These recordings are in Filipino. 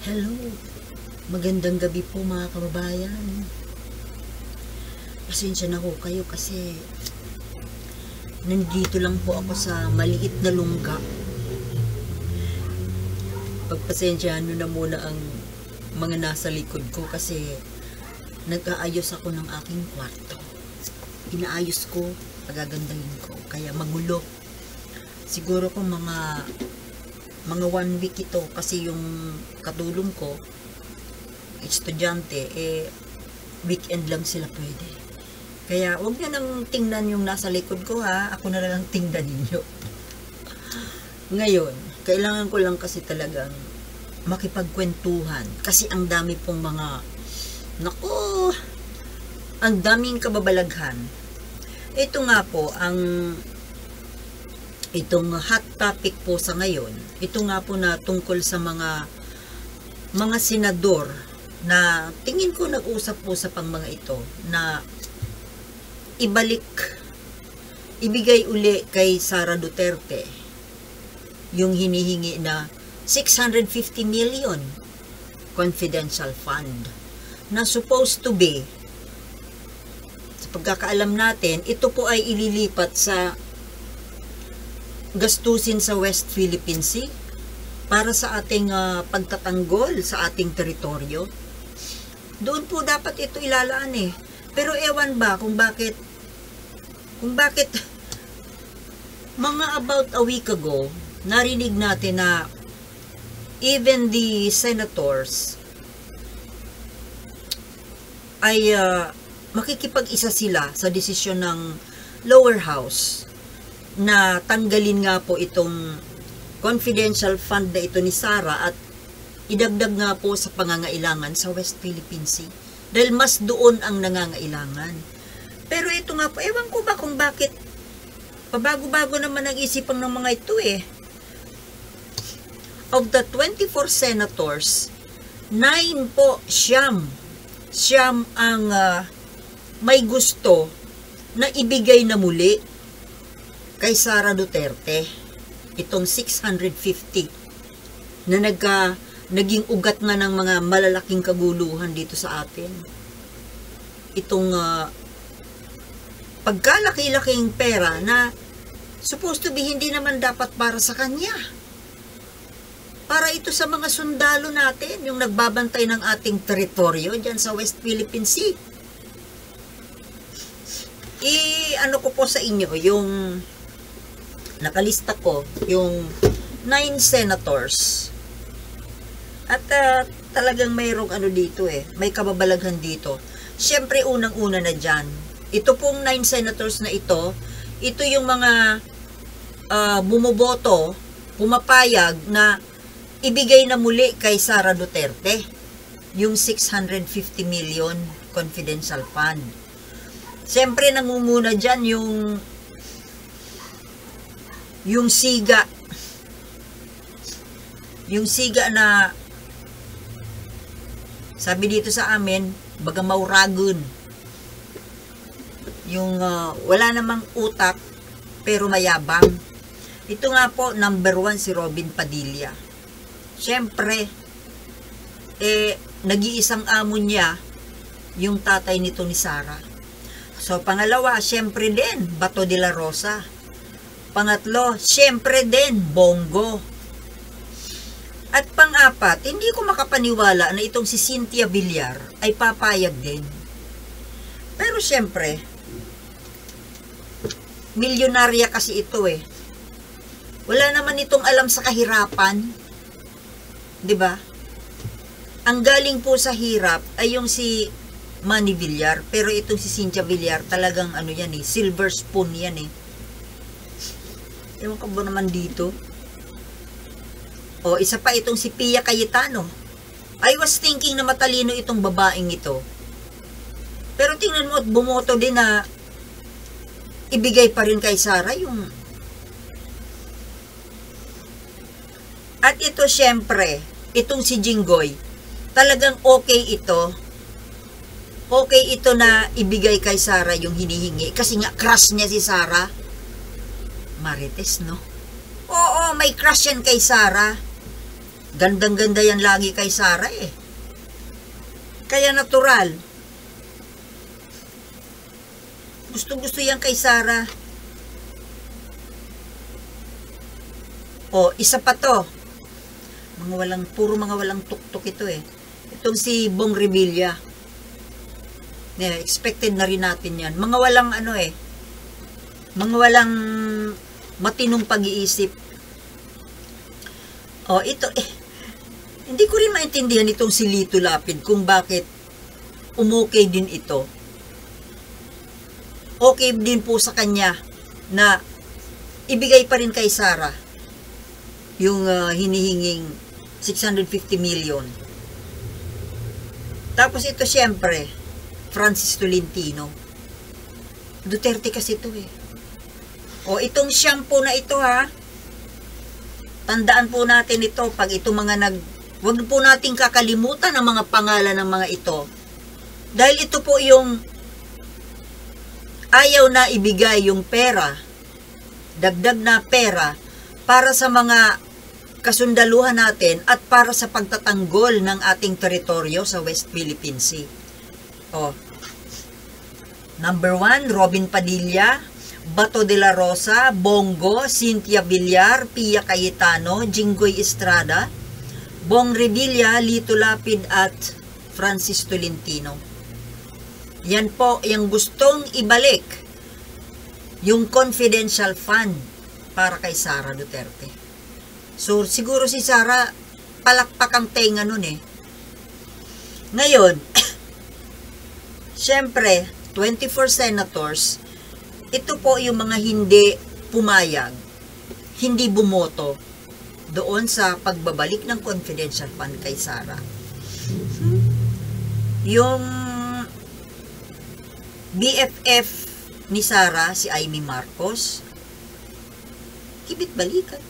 Hello, magandang gabi po mga kababayan. Pasensya na ho kayo kasi nandito lang po ako sa maliit na lungga. Pagpasensyahan nyo na muna ang mga nasa likod ko kasi nag-aayos ako ng aking kwarto. Inaayos ko, pagagandahin ko, kaya magulo. Siguro ko mga 1 week ito kasi yung katulong ko estudyante weekend lang sila pwede, kaya huwag nyo nang tingnan yung nasa likod ko ha, ako na lang tingnan ninyo. Ngayon kailangan ko lang kasi talagang makipagkwentuhan kasi ang dami pong ang daming kababalaghan. Ito nga po itong hot topic po sa ngayon, ito nga po na tungkol sa mga senador na tingin ko nag-usap-usap ang mga ito na ibigay uli kay Sara Duterte yung hinihingi na 650 million confidential fund na supposed to be, sa pagkakaalam natin, ito po ay ililipat sa gastusin sa West Philippine Sea para sa ating pagtatanggol sa ating teritoryo. Doon po dapat ito ilalaan Pero ewan ba kung bakit mga about a week ago narinig natin na even the senators ay makikipag-isa sila sa desisyon ng lower house na tanggalin nga po itong confidential fund na ito ni Sara at idagdag nga po sa pangangailangan sa West Philippine Sea dahil mas doon ang nangangailangan. Pero ito nga po, ewan ko ba kung bakit pabago-bago naman ang isipan ng mga ito Of the 24 senators, 9 po, siyam ang may gusto na ibigay na muli kay Sara Duterte itong 650 na naging ugat nga ng mga malalaking kaguluhan dito sa atin. Itong pagkalaki-laking pera na supposed to be hindi naman dapat para sa kanya. Para ito sa mga sundalo natin, yung nagbabantay ng ating teritoryo dyan sa West Philippine Sea. Ano ko po sa inyo, yung nakalista ko yung 9 senators at talagang mayroong dito may kababalaghan dito. Siyempre unang-una na dyan, ito pong 9 senators na ito yung mga bumoboto, pumapayag na ibigay na muli kay Sara Duterte yung 650 million confidential fund. Siyempre nangunguna dyan yung siga na sabi dito sa amin, baga mauragun, yung wala namang utak pero mayabang. Ito nga po, number 1 si Robin Padilla. Siyempre nag-iisang amo niya yung tatay nito ni Sara. So pangalawa, siyempre din Bato de la Rosa. Pangatlo, siyempre din, Bongo. At pang-apat, hindi ko makapaniwala na itong si Cynthia Villar ay papayag din. Pero siyempre, milyonarya kasi ito Wala naman itong alam sa kahirapan. 'Di ba? Ang galing po sa hirap ay yung si Manny Villar, pero itong si Cynthia Villar talagang silver spoon yan Ewan ko ba naman dito. O, isa pa itong si Pia Cayetano. I was thinking na matalino itong babaeng ito. Pero tingnan mo at bumoto din na ibigay pa rin kay Sara yung... At ito syempre, itong si Jinggoy, talagang okay ito. Okay ito na ibigay kay Sara yung hinihingi. Kasi nga crush niya si Sara. Marites, no? Oo, may crush yan kay Sara. Gandang-ganda yan lagi kay Sara eh. Kaya natural. Gusto-gusto yan kay Sara. O, isa pa to. Puro mga walang tuktok ito eh. Itong si Bong Revilla. Expected na rin natin yan. Mga walang mga walang matinong pag-iisip. O, ito hindi ko rin maintindihan itong si Lito Lapid kung bakit umokay din ito. Okay din po sa kanya na ibigay pa rin kay Sara yung hinihinging 650 million. Tapos ito syempre, Francis Tolentino. Duterte kasi ito eh. O itong shampoo na ito ha, tandaan po natin ito pag ito wag po nating kakalimutan ang mga pangalan ng mga ito. Dahil ito po yung ayaw na ibigay yung pera, dagdag na pera, para sa mga kasundaluhan natin at para sa pagtatanggol ng ating teritoryo sa West Philippine Sea. O, number 1, Robin Padilla, Bato de la Rosa, Bongo, Cynthia Villar, Pia Cayetano, Jinggoy Estrada, Bong Revilla, Lito Lapid at Francis Tolentino. Yan po yung gustong ibalik yung confidential fund para kay Sara Duterte. So, siguro si Sara palakpak ang tenga nun eh. Ngayon, syempre, 24 senators, ito po yung mga hindi pumayag, hindi bumoto doon sa pagbabalik ng confidential fund kay Sara. Yung BFF ni Sara, si Amy Marcos, kibit-balikan.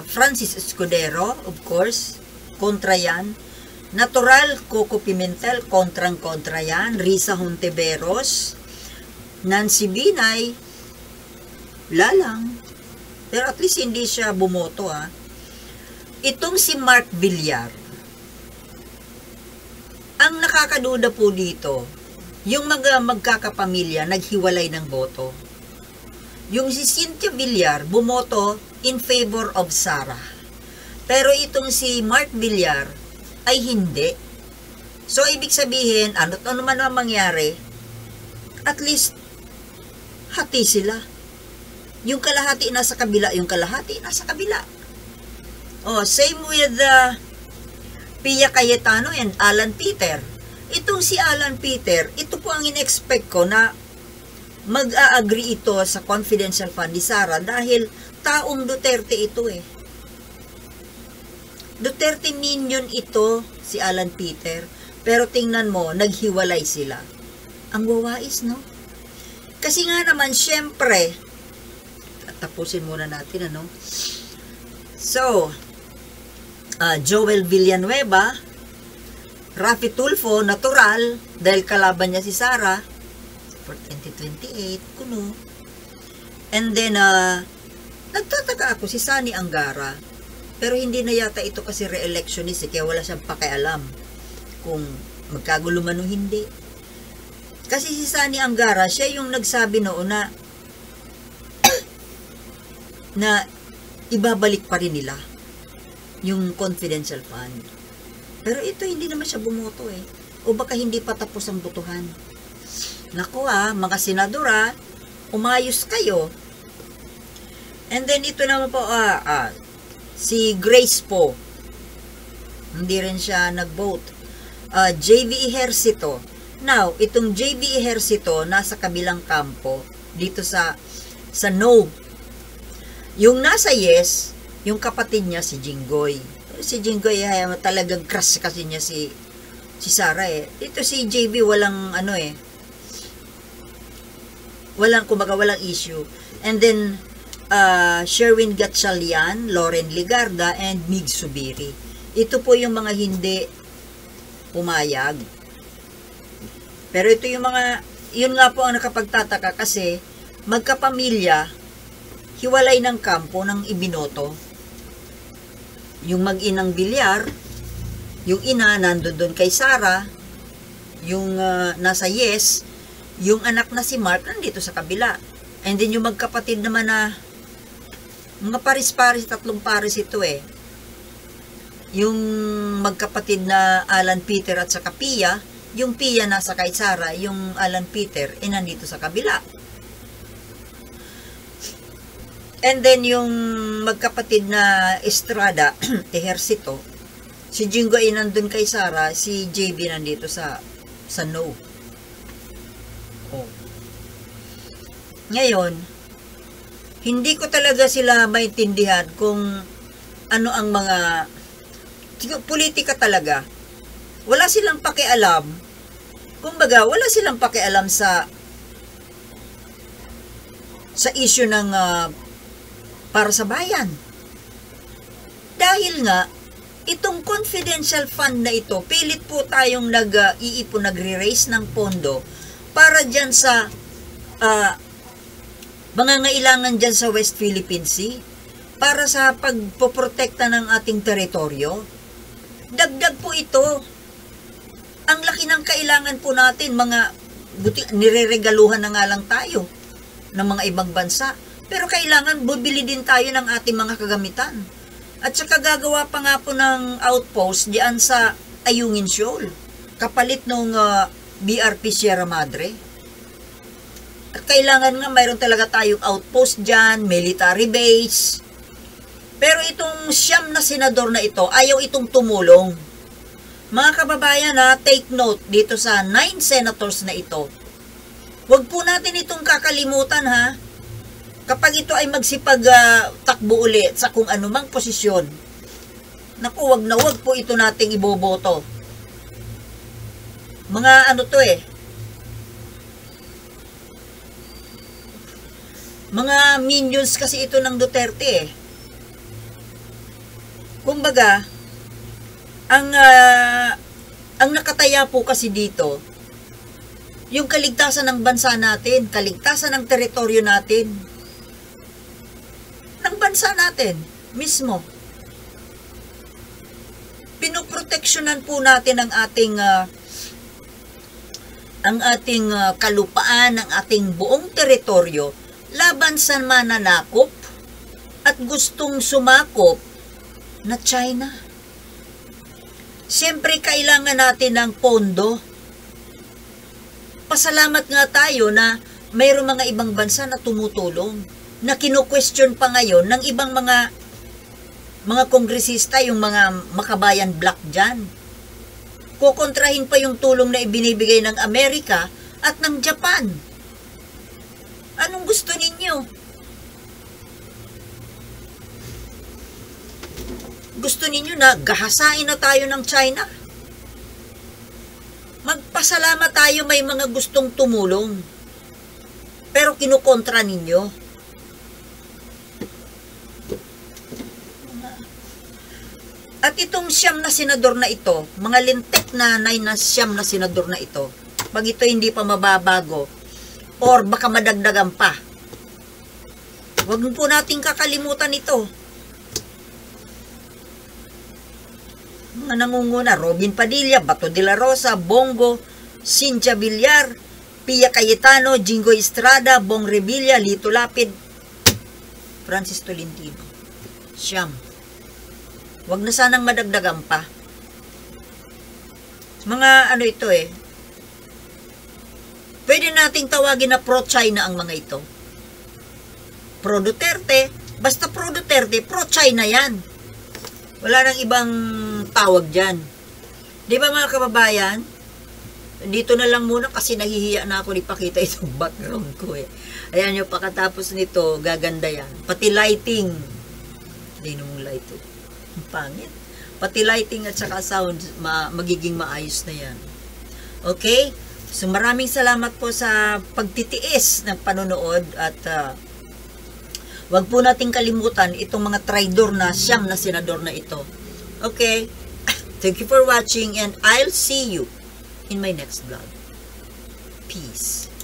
Francis Escudero, of course, kontra yan. Natural, Coco Pimentel, kontrang-kontra yan. Risa Hontiveros, Nancy Binay, lalang. Pero at least hindi siya bumoto ha. Itong si Mark Villar, ang nakakaduda po dito, yung magkakapamilya naghiwalay ng boto. Yung si Cynthia Villar bumoto in favor of Sara. Pero itong si Mark Villar ay hindi. So ibig sabihin, ano man ang mangyari, at least hati sila. Yung kalahati nasa kabila, yung kalahati nasa kabila. Oh, same with Pia Cayetano and Alan Peter. Itong si Alan Peter, ito po ang in-expect ko na mag-a-agree ito sa confidential fund ni Sara dahil taong Duterte ito eh. Duterte minion ito, si Alan Peter, pero tingnan mo, naghiwalay sila. Ang wawais, no? Kasi nga naman, syempre, tapusin muna natin, ano? So, Joel Villanueva, Raffy Tulfo, natural, dahil kalaban niya si Sara, for 2028, kuno. And then, nagtataka ako si Sani Angara, pero hindi na yata ito kasi re-electionist, kaya wala siyang pakialam kung magkagulo man o hindi. Kasi si Sani Angara, siya yung nagsabi noon na ibabalik pa rin nila yung confidential fund. Pero ito, hindi naman siya bumoto eh. O baka hindi pa tapos ang botohan. Naku mga senadora, umayos kayo. And then ito naman po, si Grace po, hindi rin siya nag-vote. JV Ejercito. Now, itong JV Ejercito, nasa kabilang kampo, dito sa no. Yung nasa yes, yung kapatid niya, si Jinggoy. Si Jinggoy, talagang crush kasi niya si Sara eh. Ito si JV, walang walang issue. And then, Sherwin Gatchalian, Lauren Ligarda, and Mig Subiri. Ito po yung mga hindi pumayag. Pero ito yung mga, yun nga po ang nakapagtataka kasi magkapamilya, hiwalay ng kampo ng ibinoto. yung mag-inang Villar, yung ina nandun doon kay Sara, yung nasa Yes, yung anak na si Mark nandito sa kabila. And then yung magkapatid naman na mga paris-paris, 3 paris ito eh. Yung magkapatid na Alan Peter at saka Pia, yung Pia nasa kay Sara, yung Alan Peter nandito sa kabila. And then yung magkapatid na Estrada, Ejercito, si Jingo ay nandun kay Sara, si JB nandito sa No. Oh. Ngayon, hindi ko talaga sila maintindihan kung ano ang mga politika talaga. Wala silang pakialam. Kumbaga, wala silang pakialam sa issue ng para sa bayan. Dahil nga, itong confidential fund na ito, pilit po tayong nag-iipon, nagre-raise ng pondo para dyan sa mangangailangan dyan sa West Philippine Sea, para sa pagpoprotekta ng ating teritoryo. Dagdag po ito. Ang laki ng kailangan po natin, nireregaluhan na nga lang tayo ng mga ibang bansa. Pero kailangan bubili din tayo ng ating mga kagamitan. At saka gagawa pa nga po ng outpost diyan sa Ayungin Shoal, kapalit nung BRP Sierra Madre. At kailangan nga mayroon talaga tayong outpost diyan, military base. Pero itong 9 na senador na ito, ayaw itong tumulong. Mga kababayan take note dito sa 9 senators na ito. Huwag po natin itong kakalimutan kapag ito ay magsipag-takbo ulit sa kung anumang posisyon. Naku, wag po ito nating iboboto. Mga mga minions kasi ito ng Duterte Kumbaga, ang nakataya po kasi dito, yung kaligtasan ng bansa natin, kaligtasan ng teritoryo natin, ng bansa natin mismo. Pinoproteksyonan po natin ang ating kalupaan, ang ating buong teritoryo laban sa mananakop at gustong sumakop na China. Siyempre kailangan natin ng pondo. Pasalamat nga tayo na mayroong mga ibang bansa na tumutulong, na kino-question pa ngayon ng ibang mga kongresista, yung mga makabayan black dyan. Kukontrahin pa yung tulong na ibinibigay ng Amerika at ng Japan. Anong gusto ninyo? Gusto ninyo na gahasain na tayo ng China? Magpasalamat tayo may mga gustong tumulong. Pero kinukontra ninyo. At itong 9 na senador na ito, mga lintek na 9 na 9 na senador na ito, pag ito hindi pa mababago, or baka madagdagan pa, huwag po nating kakalimutan ito. Mga nangunguna, Robin Padilla, Bato de la Rosa, Bongo, Cynthia Villar, Pia Cayetano, Jingo Estrada, Bong Revilla, Lito Lapid, Francis Tolentino. Siyam. Huwag na sanang madagdagan pa. Mga ito pwede nating tawagin na pro-China ang mga ito. Pro-Duterte, basta pro-Duterte, pro-China yan. Wala nang ibang tawag dyan. Di ba mga kababayan? Dito na lang muna kasi nahihiya na ako ipakita itong background ko Ayan yung pagkatapos nito, gaganda yan. Pati lighting. Hindi nung light pangit. Pati lighting at saka sound, magiging maayos na yan. Okay? So maraming salamat po sa pagtitiis ng panonood at wag po nating kalimutan itong mga traidor na 9 na senador na ito. Okay? Thank you for watching and I'll see you in my next vlog. Peace.